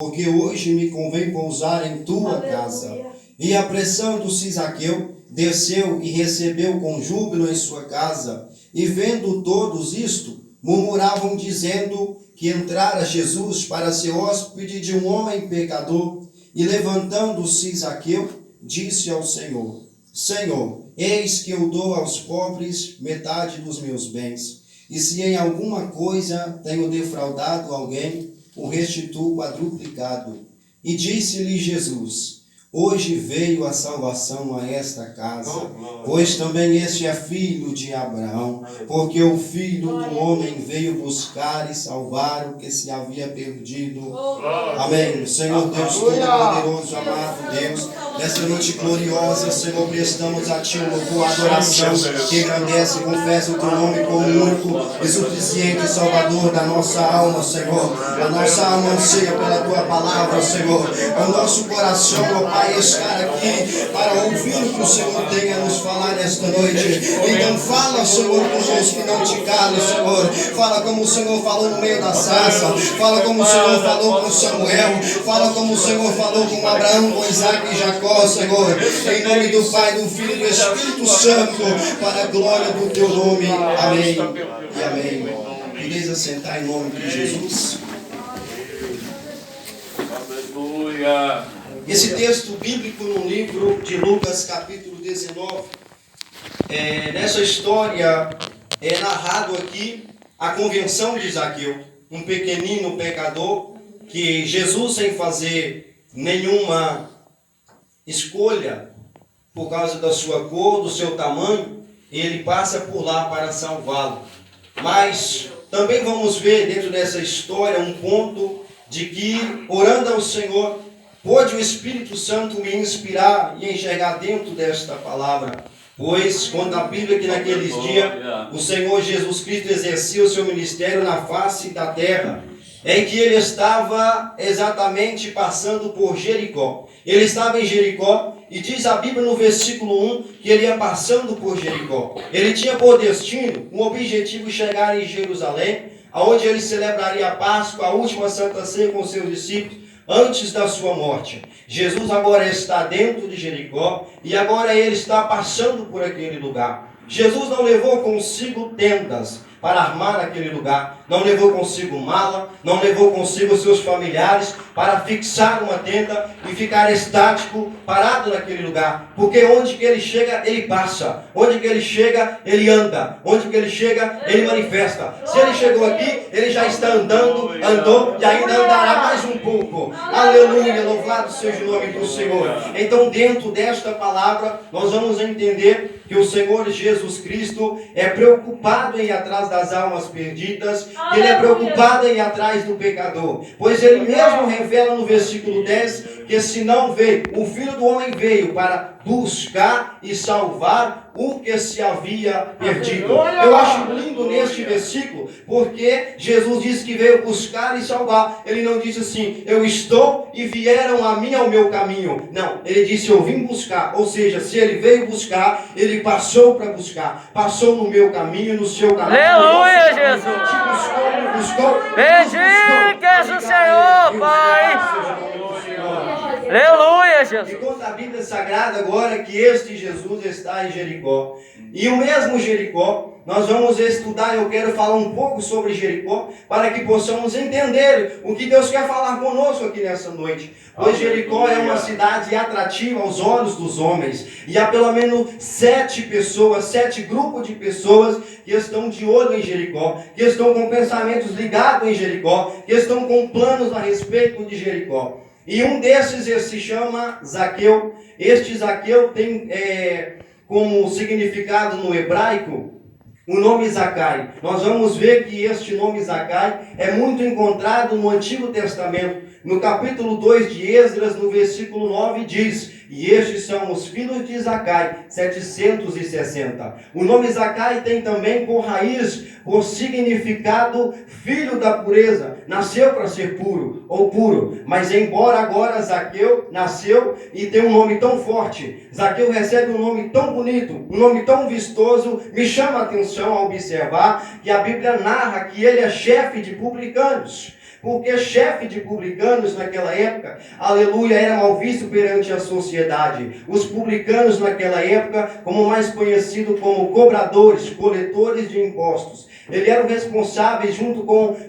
porque hoje me convém pousar em tua casa. E apressando-se Zaqueu, desceu e recebeu com júbilo em sua casa. E vendo todos isto, murmuravam dizendo que entrara Jesus para ser hóspede de um homem pecador. E levantando-se Zaqueu, disse ao Senhor: Senhor, eis que eu dou aos pobres metade dos meus bens. E se em alguma coisa tenho defraudado alguém, o restituo quadruplicado. E disse-lhe Jesus: Hoje veio a salvação a esta casa, pois também este é filho de Abraão, porque o Filho do Homem veio buscar e salvar o que se havia perdido. Amém. Senhor Deus Todo-Poderoso, amado Deus, nessa noite gloriosa, Senhor, prestamos a Ti um louvor, adoração, que engrandece e confessa o Teu nome como único e suficiente Salvador da nossa alma, Senhor. A nossa alma anseia pela Tua palavra, Senhor. O nosso coração, ó Pai, estar aqui para ouvir o que o Senhor tem a nos falar nesta noite. Então fala, Senhor, conosco que não te cale, Senhor. Fala como o Senhor falou no meio da sarça. Fala como o Senhor falou com Samuel. Fala como o Senhor falou com Abraão, com Isaac e Jacó, Senhor. Em nome do Pai, do Filho e do Espírito Santo, para a glória do Teu nome. Amém e amém. Podeis assentar em nome de Jesus. Aleluia. Esse texto bíblico no livro de Lucas, capítulo 19, nessa história é narrado aqui a convenção de Zaqueu, um pequenino pecador que Jesus, sem fazer nenhuma escolha por causa da sua cor, do seu tamanho, ele passa por lá para salvá-lo. Mas também vamos ver dentro dessa história um ponto de que, orando ao Senhor, pôde o Espírito Santo me inspirar e enxergar dentro desta palavra. Pois, conta a Bíblia que naqueles dias o Senhor Jesus Cristo exercia o seu ministério na face da terra, em que ele estava exatamente passando por Jericó. Ele estava em Jericó e diz a Bíblia no versículo 1 que ele ia passando por Jericó. Ele tinha por destino, um objetivo, chegar em Jerusalém, onde ele celebraria a Páscoa, a última Santa Ceia com seus discípulos, antes da sua morte. Jesus agora está dentro de Jericó e agora ele está passando por aquele lugar. Jesus não levou consigo tendas para armar aquele lugar, não levou consigo mala, não levou consigo seus familiares para fixar uma tenda e ficar estático, parado naquele lugar, porque onde que ele chega, ele passa, onde que ele chega, ele anda, onde que ele chega, ele manifesta. Se ele chegou aqui, ele já está andou e ainda andará mais um pouco. Aleluia, louvado seja o nome do Senhor. Então, dentro desta palavra, nós vamos entender que o Senhor Jesus Cristo é preocupado em ir atrás das almas perdidas, Ele é preocupado em ir atrás do pecador, pois Ele mesmo revela no versículo 10 que se não veio, o Filho do Homem veio para buscar e salvar o que se havia perdido. Eu acho lindo neste versículo, porque Jesus disse que veio buscar e salvar. Ele não disse assim, eu estou e vieram a mim ao meu caminho. Não, ele disse, eu vim buscar. Ou seja, se ele veio buscar, ele passou para buscar. Passou no meu caminho, no seu caminho. Aleluia, Jesus. Te buscou. Bendiga o Senhor, Pai. Aleluia, Jesus. E conta a Bíblia Sagrada agora que este Jesus está em Jericó. E o mesmo Jericó, nós vamos estudar, eu quero falar um pouco sobre Jericó, para que possamos entender o que Deus quer falar conosco aqui nessa noite. Pois Jericó é uma cidade atrativa aos olhos dos homens. E há pelo menos 7 grupos de pessoas que estão de olho em Jericó, que estão com pensamentos ligados em Jericó, que estão com planos a respeito de Jericó. E um desses se chama Zaqueu. Este Zaqueu tem como significado no hebraico o nome Zacai. Nós vamos ver que este nome Zacai é muito encontrado no Antigo Testamento. No capítulo 2 de Esdras, no versículo 9, diz: e estes são os filhos de Zacai, 760. O nome Zacai tem também por raiz, por significado, filho da pureza. Nasceu para ser puro, ou puro. Mas embora agora Zaqueu nasceu e tem um nome tão forte, Zaqueu recebe um nome tão bonito, um nome tão vistoso, me chama a atenção ao observar que a Bíblia narra que ele é chefe de publicanos. Porque chefe de publicanos naquela época, aleluia, era mal visto perante a sociedade. Os publicanos naquela época, como mais conhecido como cobradores, coletores de impostos. Eles eram responsáveis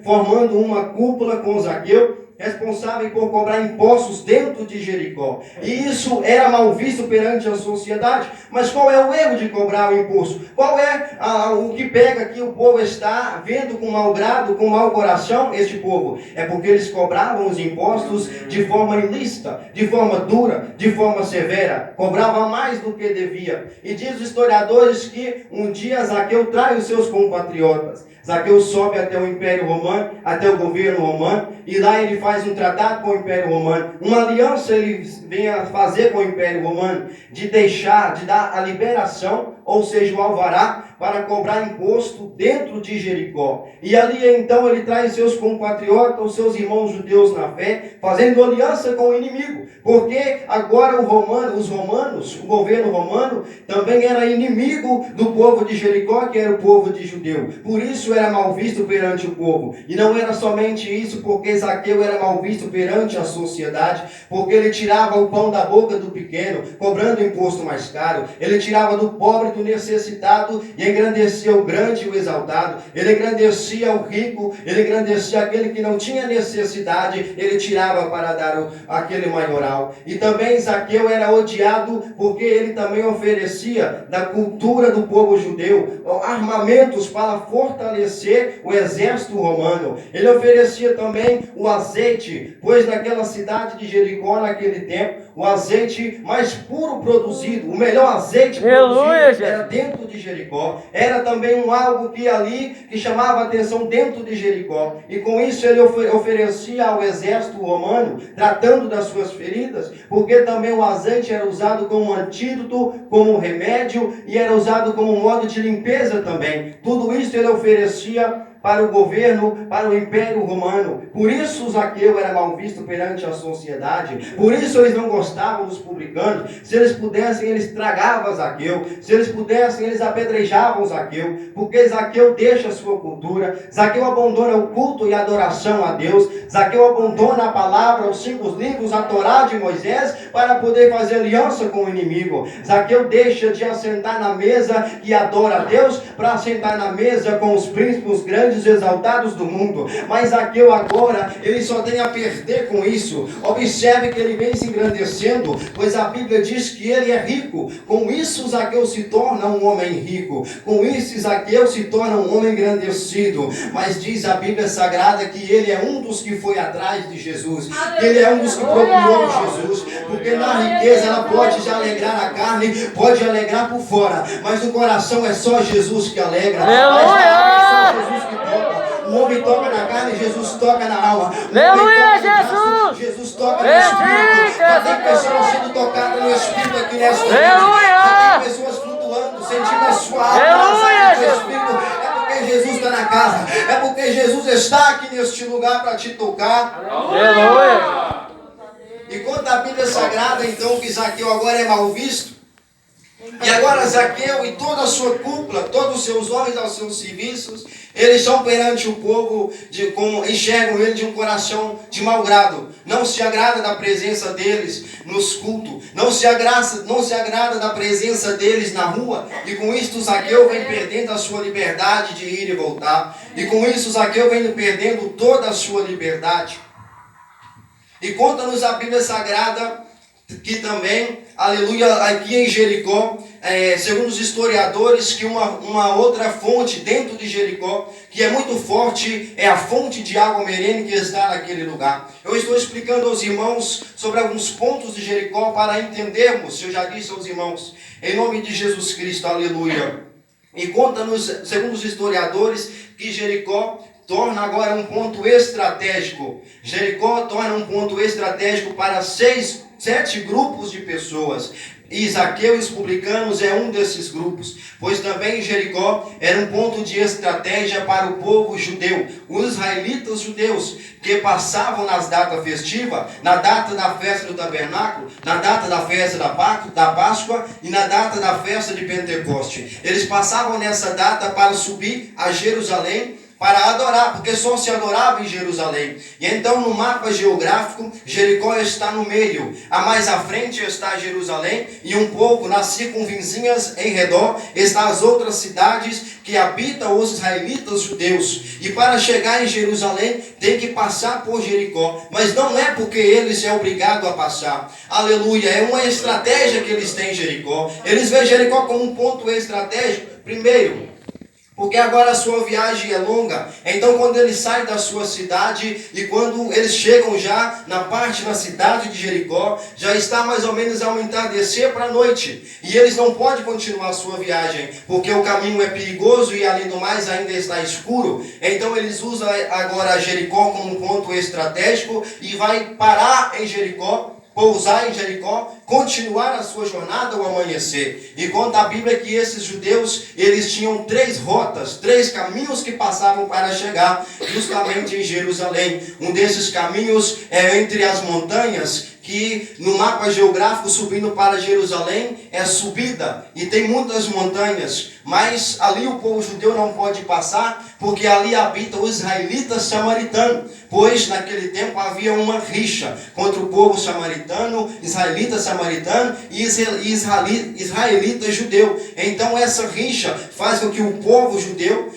formando uma cúpula com Zaqueu, responsável por cobrar impostos dentro de Jericó. E isso era mal visto perante a sociedade. Mas qual é o erro de cobrar o imposto? Qual é o que pega que o povo está vendo com mau grado, com mau coração, este povo? É porque eles cobravam os impostos de forma ilícita, de forma dura, de forma severa. Cobrava mais do que devia. E diz os historiadores que um dia Zaqueu trai os seus compatriotas. Zaqueu sobe até o Império Romano, até o governo romano, e lá ele faz um tratado com o Império Romano. Uma aliança ele vem a fazer com o Império Romano, de dar a liberação, ou seja, o alvará, para cobrar imposto dentro de Jericó. E ali então ele traz seus compatriotas, os seus irmãos judeus na fé, fazendo aliança com o inimigo. Porque agora os romanos, o governo romano, também era inimigo do povo de Jericó, que era o povo de judeu. Por isso era mal visto perante o povo. E não era somente isso, porque Zaqueu era mal visto perante a sociedade, porque ele tirava o pão da boca do pequeno, cobrando imposto mais caro. Ele tirava do pobre, do necessitado, e engrandecia o grande e o exaltado. Ele engrandecia o rico, ele engrandecia aquele que não tinha necessidade, ele tirava para dar aquele maioral. E também Zaqueu era odiado porque ele também oferecia da cultura do povo judeu armamentos para fortalecer o exército romano. Ele oferecia também o azeite, pois naquela cidade de Jericó, naquele tempo, o azeite mais puro produzido, o melhor azeite produzido era dentro de Jericó. Era também algo que chamava a atenção dentro de Jericó. E com isso ele oferecia ao exército romano, tratando das suas feridas, porque também o azeite era usado como antídoto, como remédio, e era usado como modo de limpeza também. Tudo isso ele oferecia para o governo, para o Império Romano. Por isso Zaqueu era mal visto perante a sociedade. Por isso eles não gostavam dos publicanos. Se eles pudessem, eles tragavam Zaqueu. Se eles pudessem, eles apedrejavam Zaqueu. Porque Zaqueu deixa a sua cultura. Zaqueu abandona o culto e a adoração a Deus. Zaqueu abandona a palavra, os 5 livros, a Torá de Moisés, para poder fazer aliança com o inimigo. Zaqueu deixa de assentar na mesa e adora a Deus, para assentar na mesa com os príncipes grandes exaltados do mundo. Mas Zaqueu agora, ele só tem a perder com isso. Observe que ele vem se engrandecendo, pois a Bíblia diz que ele é rico. Com isso Zaqueu se torna um homem rico. Com isso Zaqueu se torna um homem engrandecido. Mas diz a Bíblia Sagrada que ele é um dos que foi atrás de Jesus. Ele é um dos que procurou Jesus. Porque na riqueza ela pode já alegrar a carne, pode alegrar por fora, mas o coração é só Jesus que alegra. Mas é só Jesus que toca. O homem toca na carne, Jesus toca na alma. Aleluia, Jesus! Jesus toca no Espírito. Já tem pessoas sendo tocadas no Espírito aqui nessa noite. Já tem pessoas flutuando, sentindo a sua alma no Espírito. É porque Jesus está na casa. É porque Jesus está aqui neste lugar para te tocar. Aleluia! E conta a Bíblia Sagrada, então, que Zaqueu agora é mal visto. E agora Zaqueu e toda a sua cúpula, todos os seus homens aos seus serviços, eles são perante o povo, enxergam ele de um coração de mau grado. Não se agrada da presença deles nos cultos. Não se agrada da presença deles na rua. E com isso Zaqueu vem perdendo a sua liberdade de ir e voltar. E com isso Zaqueu vem perdendo toda a sua liberdade. E conta-nos a Bíblia Sagrada que também, aleluia, aqui em Jericó, segundo os historiadores, que uma outra fonte dentro de Jericó, que é muito forte, é a fonte de água merene que está naquele lugar. Eu estou explicando aos irmãos sobre alguns pontos de Jericó para entendermos, eu já disse aos irmãos, em nome de Jesus Cristo, aleluia. E conta-nos, segundo os historiadores, que Jericó torna agora um ponto estratégico. Jericó torna um ponto estratégico para 7 grupos de pessoas. E Zaqueu e os publicanos é um desses grupos, pois também Jericó era um ponto de estratégia para o povo judeu. Os israelitas judeus que passavam nas datas festivas, na data da festa do tabernáculo, na data da festa da Páscoa e na data da festa de Pentecoste. Eles passavam nessa data para subir a Jerusalém, para adorar, porque só se adorava em Jerusalém. E então no mapa geográfico, Jericó está no meio. A mais à frente está Jerusalém e um pouco nas circunvizinhas em redor estão as outras cidades que habitam os israelitas judeus. E para chegar em Jerusalém tem que passar por Jericó, mas não é porque eles é obrigado a passar. Aleluia, é uma estratégia que eles têm em Jericó. Eles veem Jericó como um ponto estratégico. Primeiro, porque agora a sua viagem é longa. Então quando eles saem da sua cidade e quando eles chegam já na cidade de Jericó, já está mais ou menos ao entardecer para a noite. E eles não podem continuar a sua viagem, porque o caminho é perigoso e além do mais ainda está escuro. Então eles usam agora Jericó como um ponto estratégico e vai parar em Jericó, pousar em Jericó, continuar a sua jornada ao amanhecer. E conta a Bíblia que esses judeus, eles tinham 3 rotas, 3 caminhos que passavam para chegar justamente em Jerusalém. Um desses caminhos é entre as montanhas, que no mapa geográfico subindo para Jerusalém é subida e tem muitas montanhas, mas ali o povo judeu não pode passar porque ali habita os israelitas samaritanos, pois naquele tempo havia uma rixa contra o povo samaritano, israelita samaritano e israelita judeu. Então essa rixa faz com que o povo judeu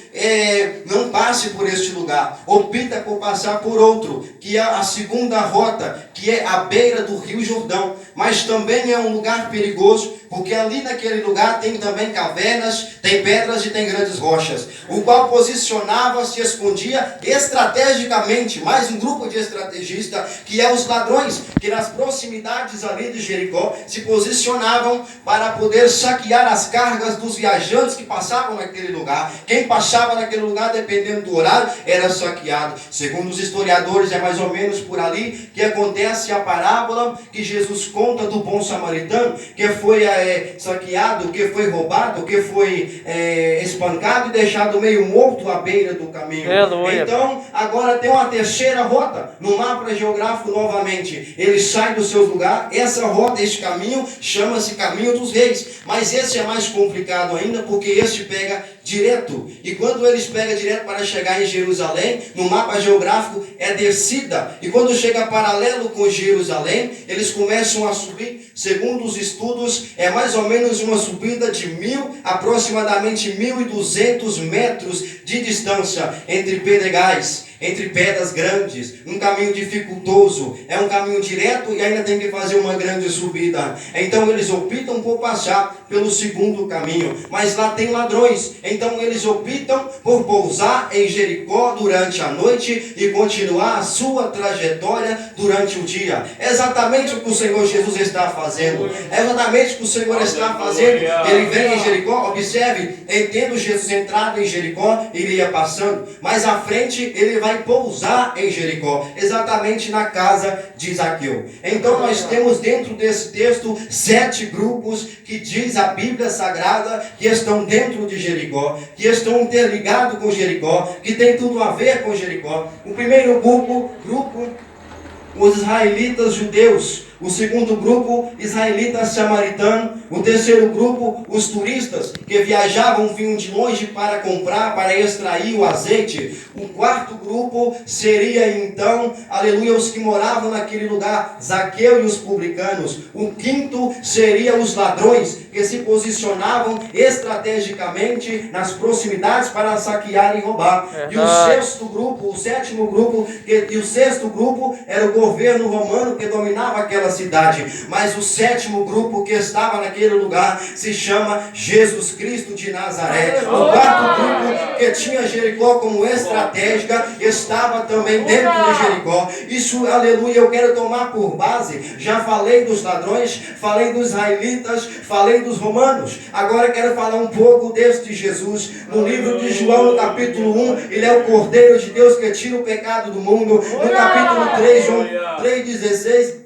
não passe por este lugar, opta por passar por outro, que é a segunda rota, que é a beira do Rio Jordão, mas também é um lugar perigoso, porque ali naquele lugar tem também cavernas, tem pedras e tem grandes rochas, o qual posicionava, se escondia estrategicamente, mais um grupo de estrategistas, que é os ladrões, que nas proximidades ali de Jericó se posicionavam para poder saquear as cargas dos viajantes que passavam naquele lugar. Quem passava naquele lugar, dependendo do horário, era saqueado. Segundo os historiadores, é mais ou menos por ali que acontece a parábola que Jesus conta do bom samaritano, que foi saqueado, que foi roubado, que foi espancado e deixado meio morto à beira do caminho. Aleluia. Então, agora tem uma terceira rota, no mapa geográfico novamente. Eles saem do seu lugar, essa rota, este caminho, chama-se Caminho dos Reis. Mas esse é mais complicado ainda, porque este pega direto. E quando eles pegam direto para chegar em Jerusalém, no mapa geográfico é descida. E quando chega paralelo com Jerusalém, eles começam a subir. Segundo os estudos, é mais ou menos uma subida de aproximadamente 1.200 metros de distância entre pedregais, entre pedras grandes, um caminho dificultoso, é um caminho direto e ainda tem que fazer uma grande subida. Então eles optam por passar pelo segundo caminho, mas lá tem ladrões, então eles optam por pousar em Jericó durante a noite e continuar a sua trajetória durante o dia. É exatamente o que o Senhor Jesus está fazendo, é exatamente o que o Senhor está fazendo. Ele vem em Jericó, observe, tendo Jesus entrado em Jericó, ele ia passando, mas à frente ele vai pousar em Jericó, exatamente na casa de Zaqueu. Então nós temos dentro desse texto 7 grupos que diz a Bíblia Sagrada que estão dentro de Jericó, que estão interligados com Jericó, que tem tudo a ver com Jericó. O primeiro grupo, os israelitas judeus. O segundo grupo, israelitas samaritanos. O terceiro grupo, os turistas que viajavam, vinham de longe para comprar, para extrair o azeite. O quarto grupo seria então, aleluia, os que moravam naquele lugar, Zaqueu e os publicanos. O quinto seria os ladrões que se posicionavam estrategicamente nas proximidades para saquear e roubar. E o sexto grupo, o sétimo grupo, e o sexto grupo era o governo romano que dominava aquela cidade. Mas o sétimo grupo que estava naquele lugar se chama Jesus Cristo de Nazaré. O quarto grupo que tinha Jericó como estratégica estava também dentro de Jericó. Isso, aleluia, eu quero tomar por base. Já falei dos ladrões, falei dos israelitas, falei dos romanos. Agora quero falar um pouco deste Jesus. No livro de João, no capítulo 1, ele é o Cordeiro de Deus que tira o pecado do mundo. No capítulo 3, João 3,16,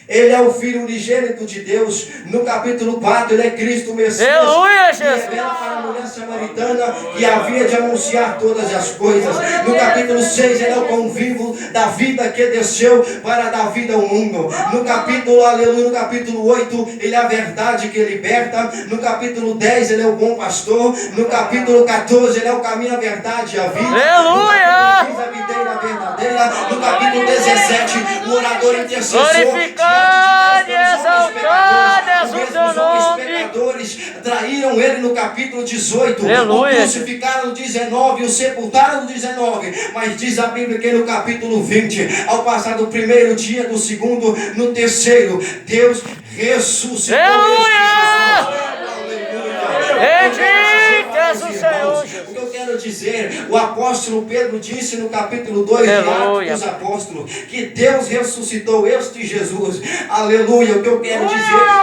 Ele é o Filho unigênito de Deus. No capítulo 4, ele é Cristo Messias. Aleluia, Que Jesus. revela para a mulher samaritana que havia de anunciar todas as coisas. No capítulo 6, ele é o pão vivo da vida que desceu para dar vida ao mundo. No capítulo, aleluia, no capítulo 8, ele é a verdade que liberta. No capítulo 10, ele é o bom pastor. No capítulo 14, ele é o caminho, a verdade e a vida. Aleluia! No capítulo 15, a videira verdadeira. No capítulo 17, o orador intercessor. Glorificado e exaltado és o Mesmo teu os homens nome. pecadores traíram ele no capítulo 18. Aleluia. O crucificaram no 19 e o sepultaram no 19. Mas diz a Bíblia que no capítulo 20, ao passar do primeiro dia, do segundo, no terceiro, Deus ressuscitou. Aleluia! Aleluia! Bendito és o Senhor, O que eu quero dizer, o apóstolo Pedro disse no capítulo 2 de Aleluia. Atos dos Apóstolos, que Deus ressuscitou este Jesus. Aleluia. O que eu quero dizer,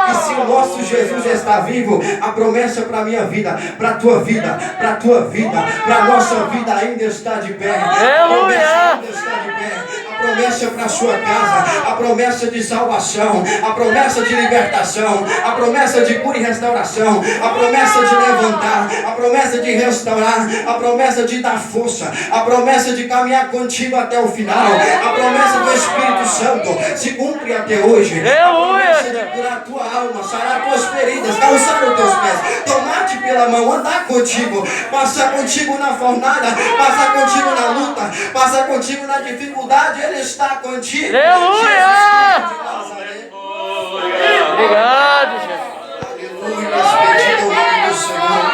que se o nosso Jesus está vivo, a promessa para a minha vida, para a tua vida, para a tua vida, para a nossa vida ainda está de pé. A promessa ainda está de pé. A promessa para a sua casa, a promessa de salvação, a promessa de libertação, a promessa de cura e restauração, a promessa de levantar, a promessa de restaurar, a promessa de dar força, a promessa de caminhar contigo até o final, a promessa do Espírito Santo se cumpre até hoje. A promessa de curar a tua alma, sarar tuas feridas, calçar os teus pés, tomar-te pela mão, andar contigo, passar contigo na fornalha, passar contigo na luta, passar contigo na dificuldade. Ele está contigo. Aleluia! Jesus Cristo de Nazaré. Obrigado, Jesus. Aleluia, bendito o nome do Senhor.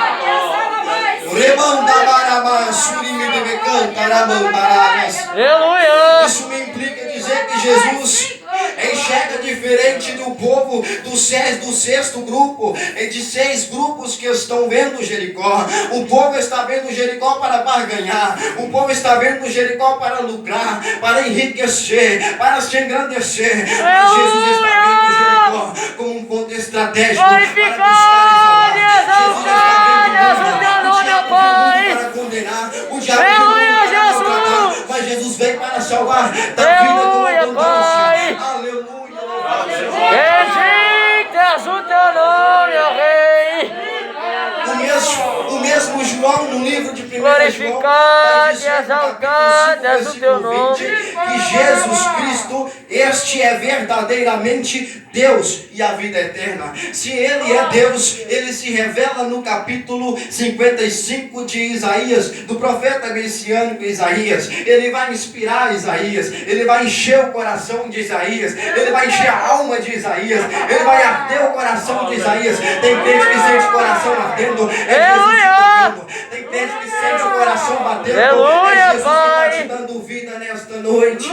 Remandabarabá, surimidebecantaramandarabas. Aleluia! Isso me implica dizer que Jesus enxerga diferente do povo do sexto grupo, de 6 grupos que estão vendo Jericó. O povo está vendo Jericó para barganhar, o povo está vendo Jericó para lucrar, para enriquecer, para se engrandecer. Mas Jesus está vendo Jericó como um ponto estratégico para buscar e salvar. Jesus está vendo o diabo para condenar, o diabo para maltratar, mas Jesus veio para salvar da vida com abundância. Aleluia. Bendito és o teu nome, ó Rei. O mesmo João, no livro de 1 João, Glorificado vai dizer e no exaltado capítulo 5, és o teu versículo nome. 20, que Jesus Cristo, este é verdadeiramente Deus e a vida eterna. Se Ele é Deus, Ele se revela no capítulo 55 de Isaías, do profeta messiânico Isaías. Ele vai inspirar Isaías, Ele vai encher o coração de Isaías, Ele vai encher a alma de Isaías, Ele vai arder o coração de Isaías. Tem crente que sente o coração ardendo, é Jesus te tocando. Tem crente que sente o coração batendo, é Jesus que está te dando vida nesta noite.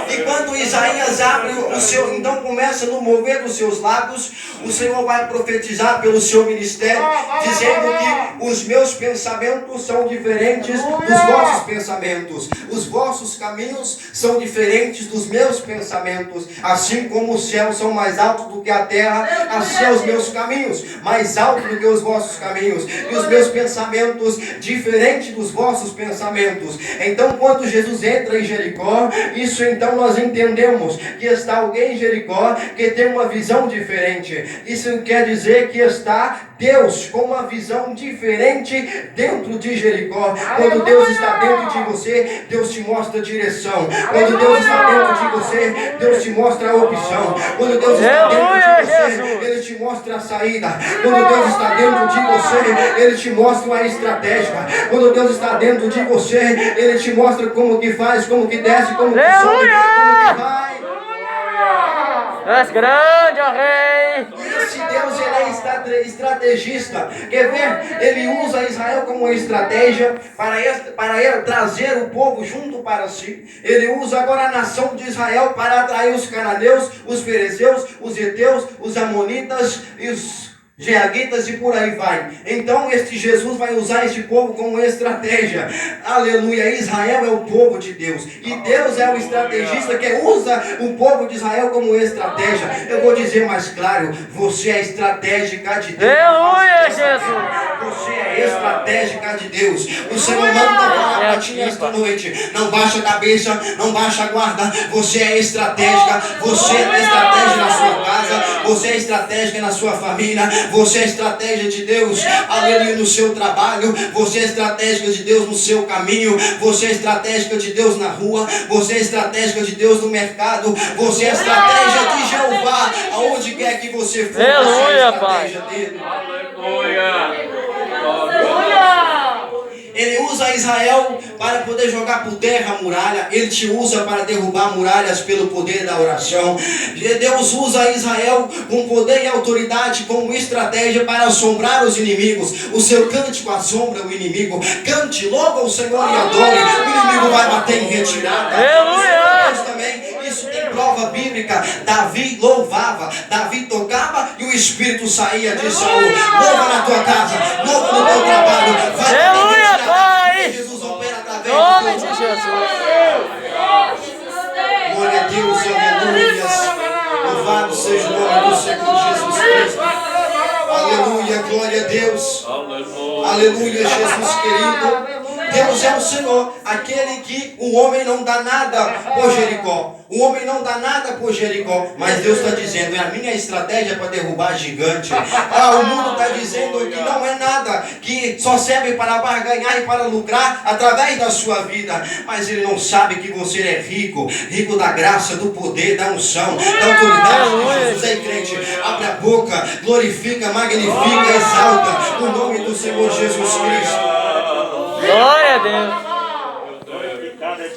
E quando Isaías abre o seu, então começa no mover dos seus lábios, o Senhor vai profetizar pelo seu ministério, dizendo que os meus pensamentos são diferentes dos vossos pensamentos, os vossos caminhos são diferentes dos meus pensamentos, assim como os céus são mais altos do que a terra, assim são os meus caminhos, mais altos do que os vossos caminhos, e os meus pensamentos diferentes dos vossos pensamentos. Então, quando Jesus entra em Jericó, isso então nós entendemos que está alguém em Jericó que tem uma visão diferente. Isso quer dizer que está Deus com uma visão diferente dentro de Jericó. Quando Deus está dentro de você, Deus te mostra a direção. Quando Deus está dentro de você, Deus te mostra a opção. Quando Deus está dentro de você, Ele te mostra a saída. Quando Deus está dentro de você, Ele te mostra uma estratégia. Quando Deus está dentro de você, Ele te mostra como que faz, como que desce, como que sobe, como que vai. És grande, ó Rei. Esse Deus, ele é estrategista. Quer ver? Ele usa Israel como uma estratégia para ele trazer o povo junto para si. Ele usa agora a nação de Israel para atrair os cananeus, os ferezeus, os heteus, os amonitas e os Jeaguitas e por aí vai. Então este Jesus vai usar este povo como estratégia. Aleluia. Israel é o povo de Deus. E Deus é o estrategista que usa o povo de Israel como estratégia. Eu vou dizer mais claro. Você é estratégica de Deus. Aleluia, Jesus. Você é estratégica de Deus. O Senhor manda falar para ti esta noite. Não baixa a cabeça, não baixa a guarda. Você é estratégica. Você é estratégia na sua casa. Você é estratégica na sua família. Você é estratégia de Deus, aleluia, no seu trabalho. Você é estratégica de Deus no seu caminho. Você é estratégica de Deus na rua. Você é estratégica de Deus no mercado. Você é estratégia de Jeová, aonde quer que você for. Aleluia, Pai. Dele. Aleluia. Ele usa Israel para poder jogar por terra a muralha. Ele te usa para derrubar muralhas pelo poder da oração. Deus usa Israel com poder e autoridade como estratégia para assombrar os inimigos. O seu cântico assombra o inimigo. Cante, louva o Senhor e adore. O inimigo vai bater em retirada. Aleluia! Também, isso tem prova bíblica. Davi louvava, Davi tocava e o Espírito saía de Saul. Louva na tua casa, louva no teu trabalho. Aleluia, Pai! Jesus opera através Em nome de Jesus. Glória a Deus, aleluia. Louvado seja o nome do Senhor Jesus Cristo. Aleluia, glória a Deus. Aleluia, Jesus querido. Deus é o Senhor, aquele que o homem não dá nada por Jericó. O homem não dá nada por Jericó, mas Deus está dizendo, é a minha estratégia para derrubar gigante. O mundo está dizendo que não é nada, que só serve para barganhar e para lucrar através da sua vida. Mas ele não sabe que você é rico, rico da graça, do poder, da unção, da autoridade de Jesus. Ei, crente, abre a boca, glorifica, magnifica, exalta o nome do Senhor Jesus Cristo. Glória a Deus.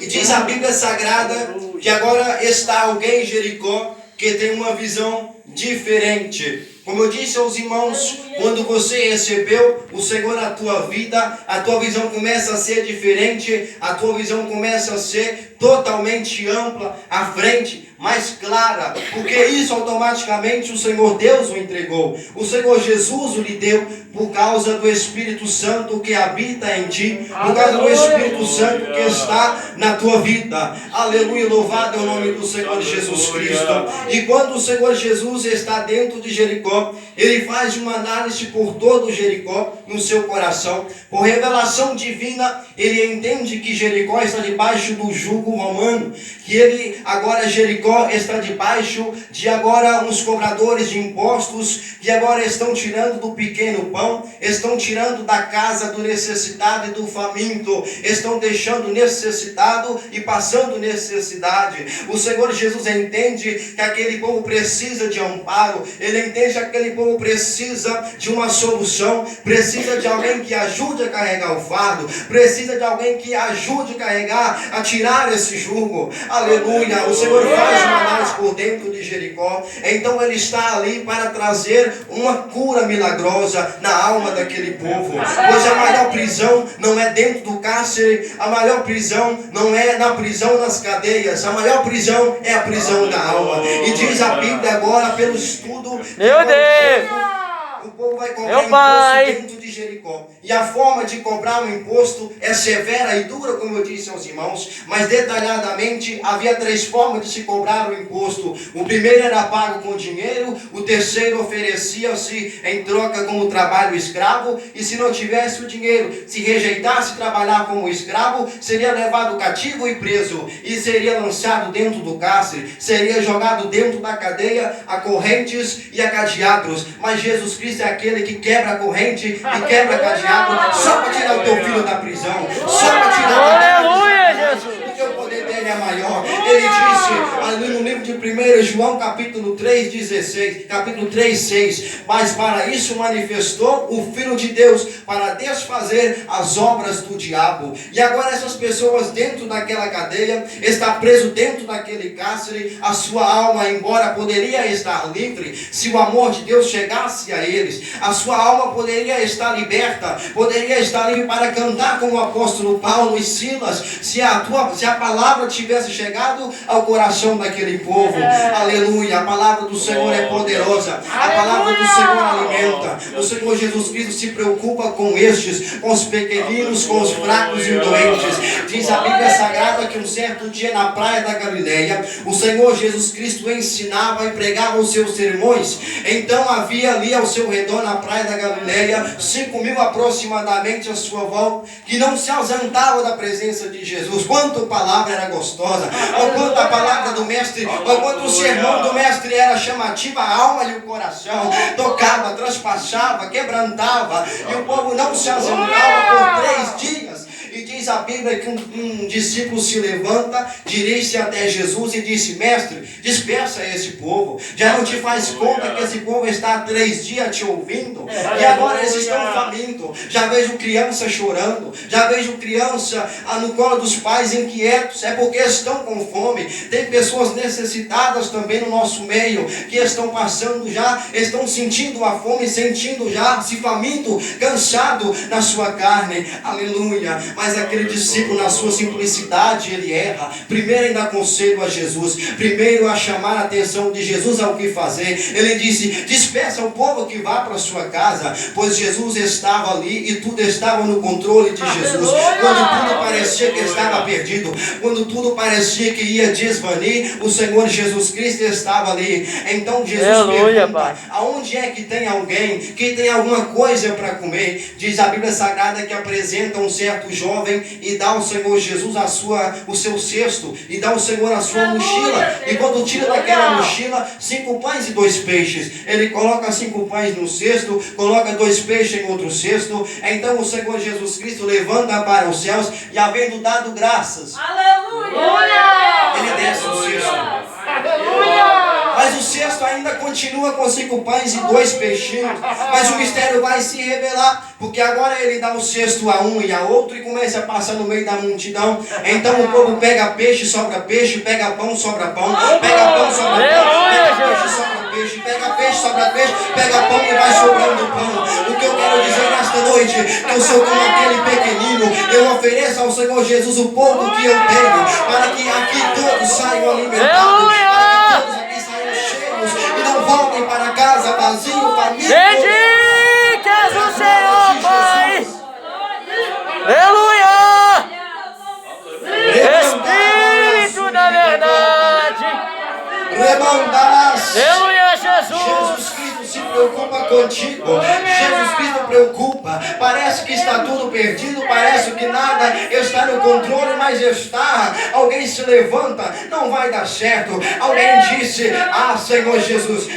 E diz a Bíblia Sagrada que agora está alguém em Jericó que tem uma visão diferente. Como eu disse aos irmãos, quando você recebeu o Senhor na tua vida, a tua visão começa a ser diferente, a tua visão começa a ser totalmente ampla, à frente, mais clara, porque isso automaticamente o Senhor Deus o entregou. O Senhor Jesus o lhe deu por causa do Espírito Santo que habita em ti, por causa do Espírito Santo que está na tua vida. Aleluia, louvado é o nome do Senhor Jesus Cristo. E quando o Senhor Jesus está dentro de Jericó, ele faz uma análise por todo Jericó no seu coração. Por revelação divina, ele entende que Jericó está debaixo do jugo romano, que ele agora Jericó está debaixo de agora uns cobradores de impostos que agora estão tirando do pequeno pão, estão tirando da casa do necessitado e do faminto, estão deixando o necessitado e passando necessidade. O Senhor Jesus entende que aquele povo precisa de amparo, ele entende que aquele povo precisa de uma solução, precisa de alguém que ajude a carregar o fardo, precisa de alguém que ajude a carregar, a tirar esse jugo. Aleluia, o Senhor faz uma análise por dentro de Jericó, então ele está ali para trazer uma cura milagrosa na alma daquele povo, pois a maior prisão não é dentro do cárcere, a maior prisão não é na prisão nas cadeias, a maior prisão é a prisão da alma. E diz a Bíblia agora pelo estudo, Meu Deus! o povo vai cobrar imposto dentro de Jericó. E a forma de cobrar o imposto é severa e dura, como eu disse aos irmãos. Mas detalhadamente, havia 3 formas de se cobrar o imposto. O primeiro era pago com dinheiro. O terceiro oferecia-se em troca como trabalho escravo. E se não tivesse o dinheiro, se rejeitasse trabalhar como escravo, seria levado cativo e preso. E seria lançado dentro do cárcere. Seria jogado dentro da cadeia a correntes e a cadeados. Mas Jesus Cristo é aquele que quebra a corrente e quebra cadeado só para tirar o teu filho da prisão, só para tirar Aleluia, Jesus. porque o poder dele é maior. Ele disse ali no livro de 1 João capítulo 3:16, capítulo 3:6, mas para isso manifestou o Filho de Deus, para desfazer as obras do diabo. E agora essas pessoas dentro daquela cadeia, está preso dentro daquele cárcere, a sua alma, embora poderia estar livre, se o amor de Deus chegasse a eles, a sua alma poderia estar liberta, poderia estar livre para cantar como o apóstolo Paulo e Silas, se a palavra tivesse chegado chegado ao coração daquele povo. Aleluia. A palavra do Senhor é poderosa. A palavra do Senhor alimenta. O Senhor Jesus Cristo se preocupa com estes, com os pequeninos, com os fracos e doentes. Diz a Bíblia Sagrada que um certo dia na praia da Galileia, o Senhor Jesus Cristo ensinava e pregava os seus sermões. Então havia ali ao seu redor na praia da Galileia 5.000 aproximadamente à sua volta, que não se ausentavam da presença de Jesus. Quanto a palavra era gostosa, ou quanto a palavra do mestre, ou quanto o sermão do mestre era chamativa, a alma e o coração, tocava, transpassava, quebrantava, e o povo não se ausentava por 3 dias. E diz a Bíblia que um discípulo se levanta, dirige-se até Jesus e disse: mestre, dispersa esse povo. Já não te faz conta que esse povo está há 3 dias te ouvindo? E agora eles estão famintos. Já vejo criança chorando, já vejo criança no colo dos pais inquietos. É porque estão com fome. Tem pessoas necessitadas também no nosso meio, que estão passando já, estão sentindo a fome, sentindo já, se faminto, cansado na sua carne. Aleluia. Mas aquele discípulo, na sua simplicidade, ele erra. Primeiro ainda aconselho a Jesus, primeiro a chamar a atenção de Jesus ao que fazer. Ele disse: dispersa o povo que vá para a sua casa, pois Jesus estava ali e tudo estava no controle de Jesus. Quando tudo parecia que estava perdido, quando tudo parecia que ia desvanir, o Senhor Jesus Cristo estava ali. Então Jesus pergunta: aonde é que tem alguém que tem alguma coisa para comer? Diz a Bíblia Sagrada que apresenta um certo jovem e dá ao Senhor Jesus o seu cesto, e dá ao Senhor a sua mochila. E quando tira daquela mochila 5 pães e 2 peixes, ele coloca 5 pães no cesto, coloca 2 peixes em outro cesto. Então o Senhor Jesus Cristo levanta para os céus e, havendo dado graças, ele desce o cesto. Mas o cesto ainda continua com 5 pães e 2 peixinhos. Mas o mistério vai se revelar, porque agora ele dá o cesto a um e a outro e começa a passar no meio da multidão. Então o povo pega peixe, sobra peixe, pega pão, sobra pão, pega pão, sobra pão, pega peixe, sobra peixe, pega peixe, sobra peixe, pega pão e vai sobrando pão. O que eu quero dizer nesta noite, que eu sou como aquele pequenino, eu ofereço ao Senhor Jesus o pouco que eu tenho, para que aqui todos saiam alimentados, para que todos aqui saiam cheios e não voltem para casa vazio, família. Benditas o Senhor, Pai. Aleluia. Espírito da verdade. Aleluia, Jesus. Jesus Cristo se preocupa contigo. Jesus Cristo preocupa. Parece que está tudo perdido, parece que nada está no controle, mas está. Alguém se levanta, não vai dar certo. Alguém disse: ah, Senhor Jesus,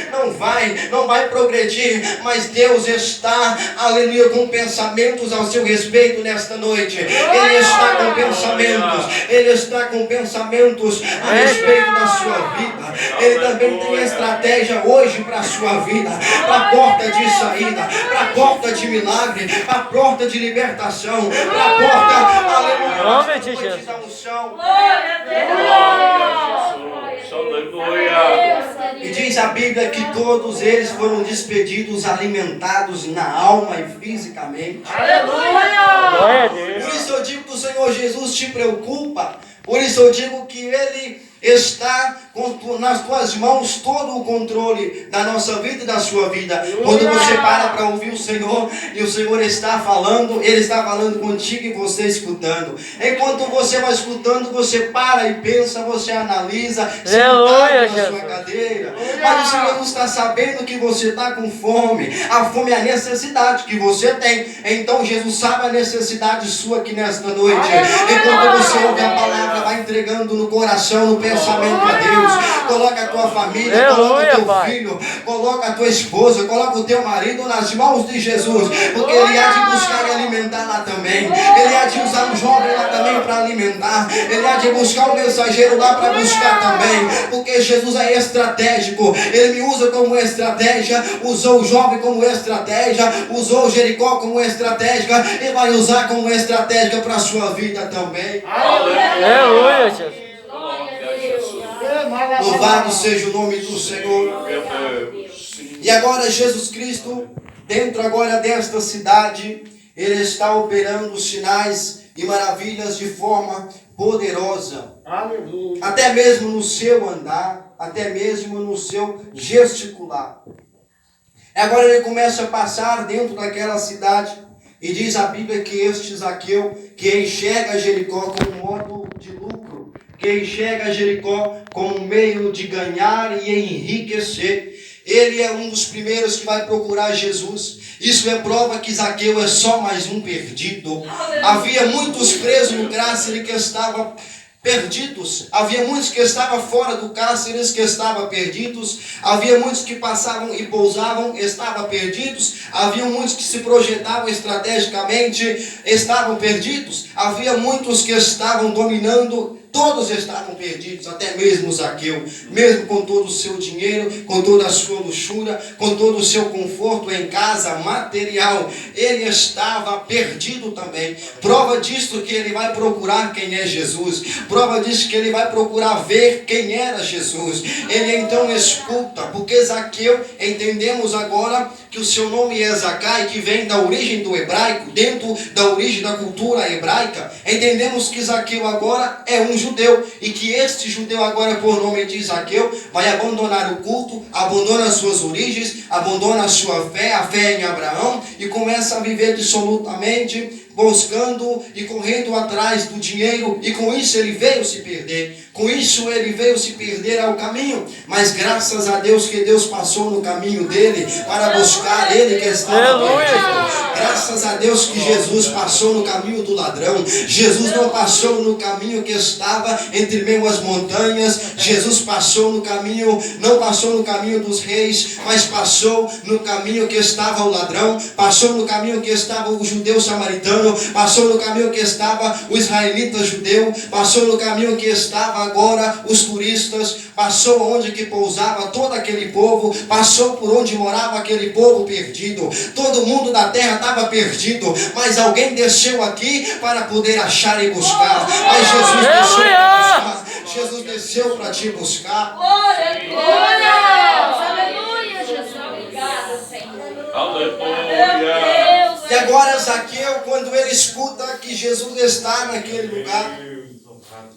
não vai progredir. Mas Deus está, aleluia, com pensamentos ao seu respeito nesta noite. Ele está com pensamentos. Ele está com pensamentos a respeito da sua vida. Ele também tem estratégia hoje para a sua vida, para a porta de saída, para a porta de milagre, para a porta de libertação, para a porta, aleluia, de unção. E diz a Bíblia que todos eles foram despedidos, alimentados na alma e fisicamente. Por isso eu digo que o Senhor Jesus te preocupa. Por isso eu digo que Ele está nas tuas mãos todo o controle da nossa vida e da sua vida. Quando você para ouvir o Senhor, e o Senhor está falando, Ele está falando contigo e você escutando. Enquanto você vai escutando, você para e pensa, você analisa, sentado na sua cadeira. Mas o Senhor não está sabendo que você está com fome. A fome é a necessidade que você tem. Então Jesus sabe a necessidade sua aqui nesta noite. Enquanto você ouve a palavra, vai entregando no coração, no pensamento a Deus. Coloca a tua família, coloca o teu filho, coloca a tua esposa, coloca o teu marido nas mãos de Jesus, porque Ele há de buscar e alimentar lá também. Ele há de usar um jovem lá também para alimentar. Ele há de buscar um mensageiro lá para buscar também, porque Jesus é estratégico. Ele me usa como estratégia, usou o jovem como estratégia, usou Jericó como estratégia e vai usar como estratégia para a sua vida também. Aleluia, Jesus. Louvado seja o nome do Senhor. E agora Jesus Cristo, dentro agora desta cidade, Ele está operando sinais e maravilhas de forma poderosa. Aleluia. Até mesmo no seu andar, até mesmo no seu gesticular. Agora ele começa a passar dentro daquela cidade e diz a Bíblia que este Zaqueu, que enxerga Jericó como modo de lucro, que enxerga Jericó como um meio de ganhar e enriquecer, ele é um dos primeiros que vai procurar Jesus. Isso é prova que Zaqueu é só mais um perdido. Havia muitos presos no cárcere que estavam perdidos. Havia muitos que estavam fora do cárcere, que estavam perdidos. Havia muitos que passavam e pousavam, estavam perdidos. Havia muitos que se projetavam estrategicamente, estavam perdidos. Havia muitos que estavam dominando. Todos estavam perdidos, até mesmo Zaqueu, mesmo com todo o seu dinheiro, com toda a sua luxúria, com todo o seu conforto em casa, material, ele estava perdido também. Prova disso que ele vai procurar quem é Jesus, prova disso que ele vai procurar ver quem era Jesus. Ele então escuta, porque Zaqueu, entendemos agora que o seu nome é Zacai, que vem da origem do hebraico, dentro da origem da cultura hebraica. Entendemos que Zaqueu agora é um judeu, e que este judeu agora, por nome de Zaqueu, vai abandonar o culto, abandona as suas origens, abandona a sua fé, a fé em Abraão, e começa a viver dissolutamente, buscando e correndo atrás do dinheiro, e com isso ele veio se perder. Com isso ele veio se perder ao caminho, mas graças a Deus que Deus passou no caminho dele para buscar ele que estava perdido. Graças a Deus que Jesus passou no caminho do ladrão. Jesus não passou no caminho que estava entre meio às montanhas. Jesus passou no caminho, não passou no caminho dos reis, mas passou no caminho que estava o ladrão, passou no caminho que estava o judeu samaritano, passou no caminho que estava o israelita judeu, passou no caminho que estava agora os turistas, passou onde que pousava todo aquele povo, passou por onde morava aquele povo perdido. Todo mundo da terra estava perdido, mas alguém desceu aqui para poder achar e buscar. Mas Jesus desceu para buscar. Jesus desceu para te buscar. Glória! Aleluia, Jesus. Obrigada, Senhor. Aleluia. E agora Zaqueu, quando ele escuta que Jesus está naquele lugar,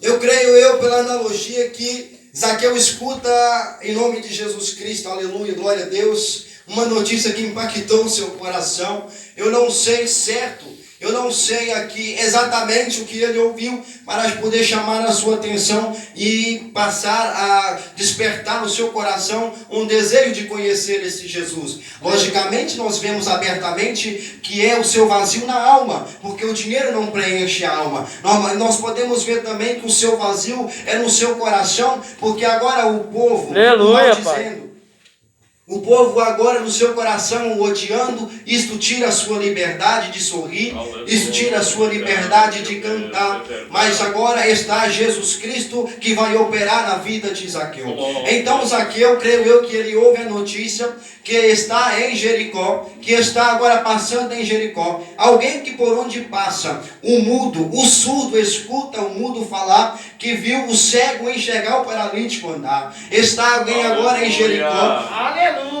eu creio pela analogia que Zaqueu escuta em nome de Jesus Cristo, aleluia, glória a Deus, uma notícia que impactou o seu coração. Eu não sei certo, eu não sei aqui exatamente o que ele ouviu, para poder chamar a sua atenção e passar a despertar no seu coração um desejo de conhecer esse Jesus. Logicamente, nós vemos abertamente que é o seu vazio na alma, porque o dinheiro não preenche a alma. Nós podemos ver também que o seu vazio é no seu coração, porque agora o povo, Aleluia, maldizendo, o povo agora no seu coração o odiando, isto tira a sua liberdade de sorrir, isto tira a sua liberdade de cantar, mas agora está Jesus Cristo que vai operar na vida de Zaqueu. Então Zaqueu, creio eu que ele ouve a notícia que está em Jericó, que está agora passando em Jericó, alguém que por onde passa, o mudo, o surdo escuta o mudo falar, que viu o cego enxergar, o paralítico andar. Está alguém agora em Jericó,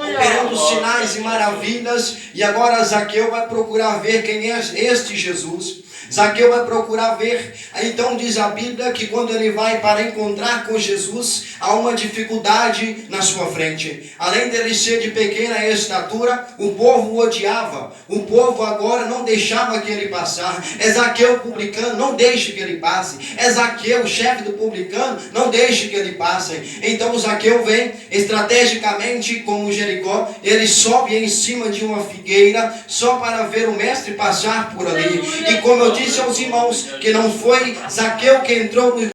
operando sinais e maravilhas, e agora Zaqueu vai procurar ver quem é este Jesus. Zaqueu vai procurar ver. Então diz a Bíblia que quando ele vai para encontrar com Jesus, há uma dificuldade na sua frente. Além dele ser de pequena estatura, o povo o odiava. O povo agora não deixava que ele passasse. É Zaqueu publicano, não deixe que ele passe. É Zaqueu, chefe do publicano, não deixe que ele passe. Então Zaqueu vem estrategicamente como Jericó. Ele sobe em cima de uma figueira só para ver o mestre passar por ali. E como eu disse aos irmãos, que não foi Zaqueu que entrou no